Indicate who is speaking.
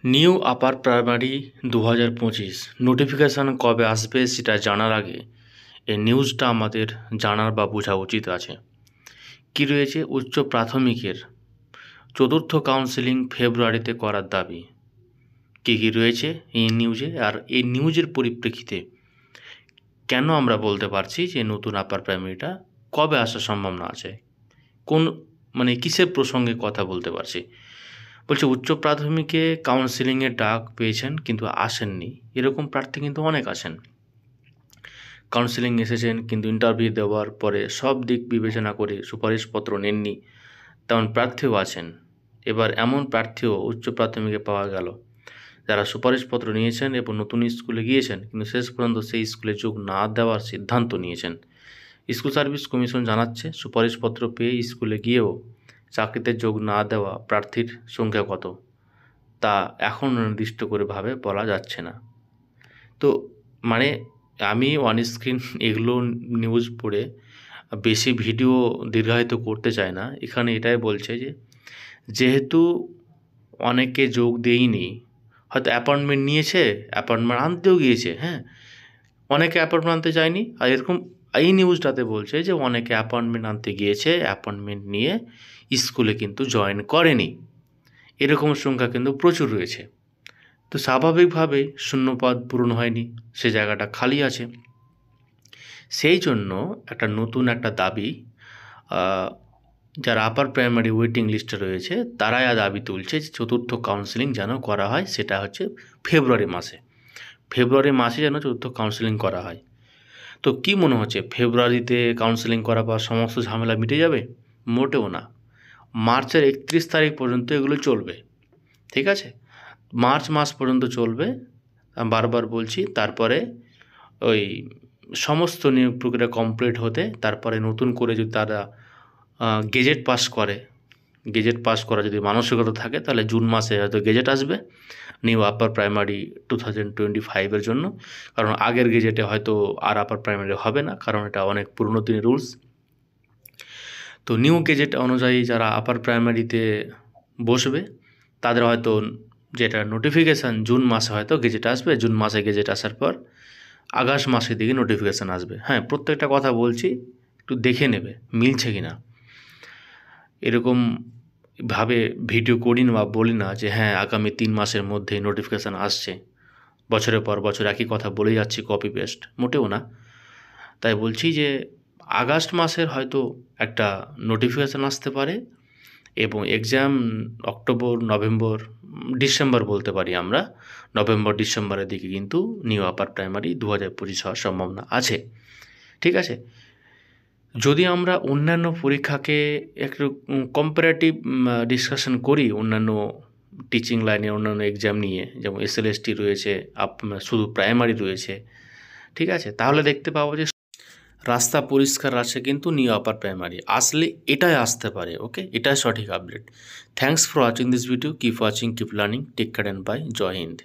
Speaker 1: New upper primary 2025 notification কবে আসবে সেটা জানার আগে এই নিউজটা আমাদের জানার বা বোঝা উচিত আছে। কি রয়েছে? উচ্চ প্রাথমিকের চতুর্থ কাউন্সেলিং ফেব্রুয়ারিতে করার দাবি। কী কী রয়েছে এই নিউজে, আর এই নিউজের পরিপ্রেক্ষিতে কেন আমরা বলতে পারছি যে নতুন আপার প্রাইমারিটা কবে আসার সম্ভাবনা আছে, কোন কিসের প্রসঙ্গে কথা বলতে পারছি। বলছে উচ্চ প্রাথমিকে কাউন্সেলিংয়ের ডাক পেয়েছেন কিন্তু আসেননি, এরকম প্রার্থী কিন্তু অনেক আছেন। কাউন্সেলিং এসেছেন কিন্তু ইন্টারভিউ দেওয়ার পরে সব দিক বিবেচনা করে সুপারিশপত্র নেননি, তেমন প্রার্থীও আছেন। এবার এমন প্রার্থীও উচ্চ প্রাথমিকে পাওয়া গেল যারা সুপারিশপত্র নিয়েছেন এবং নতুন স্কুলে গিয়েছেন কিন্তু শেষ পর্যন্ত সেই স্কুলে যোগ না দেওয়ার সিদ্ধান্ত নিয়েছেন। স্কুল সার্ভিস কমিশন জানাচ্ছে সুপারিশপত্র পেয়ে স্কুলে গিয়েও চাকরিতে যোগ না দেওয়া প্রার্থীর সংখ্যা কত তা এখন নির্দিষ্ট করে ভাবে বলা যাচ্ছে না। তো আমি অন স্ক্রিন এগুলো নিউজ পড়ে বেশি ভিডিও দীর্ঘায়িত করতে চাই না। এখানে এটাই বলছে যে যেহেতু অনেকে যোগ দেয়নি, হয়তো অ্যাপয়েন্টমেন্ট নিয়েছে, অ্যাপয়েন্টমেন্ট আনতেও গিয়েছে, অনেকে অ্যাপয়েন্টমেন্ট আনতে চায়নি, আর এরকম এই নিউজটাতে বলছে যে অনেকে অ্যাপয়েন্টমেন্ট আনতে গিয়েছে, অ্যাপয়েন্টমেন্ট নিয়ে স্কুলে কিন্তু জয়েন করেনি, এরকম সংখ্যা কিন্তু প্রচুর রয়েছে। তো স্বাভাবিকভাবে শূন্যপদ পূরণ হয়নি, সে জায়গাটা খালি আছে। সেই জন্য নতুন একটা দাবি যারা আপার প্রাইমারি ওয়েটিং লিস্টে রয়েছে তারাই দাবি তুলছে যে চতুর্থ কাউন্সেলিং যেন করা হয়, সেটা হচ্ছে ফেব্রুয়ারি মাসে যেন চতুর্থ কাউন্সেলিং করা হয়। তো কি মনে হচ্ছে ফেব্রুয়ারিতে কাউন্সেলিং করা বা সমস্ত ঝামেলা মিটে যাবে? মোটেও না। মার্চের 31 তারিখ পর্যন্ত এগুলো চলবে, ঠিক আছে? মার্চ মাস পর্যন্ত চলবে, বারবার বলছি। তারপরে ওই সমস্ত নিয়োগ প্রক্রিয়া কমপ্লিট হতে তারপরে নতুন করে যদি তারা গেজেট পাস করা যদি মানসিকতা থাকে তাহলে জুন মাসে হয়তো গেজেট আসবে নিউ আপার প্রাইমারি 2025-এর জন্য। কারণ আগের গেজেটে হয়তো আর আপার প্রাইমারি হবে না, কারণ এটা অনেক পুরনো দিনের রুলস। তো নিউ গেজেট অনুযায়ী যারা আপার প্রাইমারিতে বসবে তাদের হয়তো যেটা নোটিফিকেশান জুন মাসে হয়তো গেজেট আসবে, জুন মাসে গেজেট আসার পর আগস্ট মাসের দিকে নোটিফিকেশান আসবে। প্রত্যেকটা কথা বলছি, একটু দেখে নেবে মিলছে কি না। এরকমভাবে ভিডিও করি না বা বলি না যে আগামী 3 মাসের মধ্যে নোটিফিকেশান আসছে, বছরের পর বছর একই কথা বলে যাচ্ছি, কপি পেস্ট, মোটেও না। তাই বলছি যে আগস্ট মাসের হয়তো একটা নোটিফিকেশান আসতে পারে এবং এক্সাম অক্টোবর, নভেম্বর, ডিসেম্বর বলতে পারি আমরা, নভেম্বর ডিসেম্বরের দিকে কিন্তু নিউ আপার প্রাইমারি 2025 হওয়ার সম্ভাবনা আছে, ঠিক আছে? যদি আমরা অন্যান্য পরীক্ষাকে একটু কম্পারেটিভ ডিসকাশন করি, অন্যান্য টিচিং লাইনে অন্যান্য এক্সাম নিয়ে, যেমন SLST রয়েছে, শুধু প্রাইমারি রয়েছে, ঠিক আছে? তাহলে দেখতে পাবো যে রাস্তা পরিষ্কার আছে কিন্তু নিউ আপার প্রাইমারি আসলে এটাই আসতে পারে। ওকে, এটাই সঠিক update. Thanks for watching this video. Keep watching, keep learning, take care and bye. জয় হিন্দ।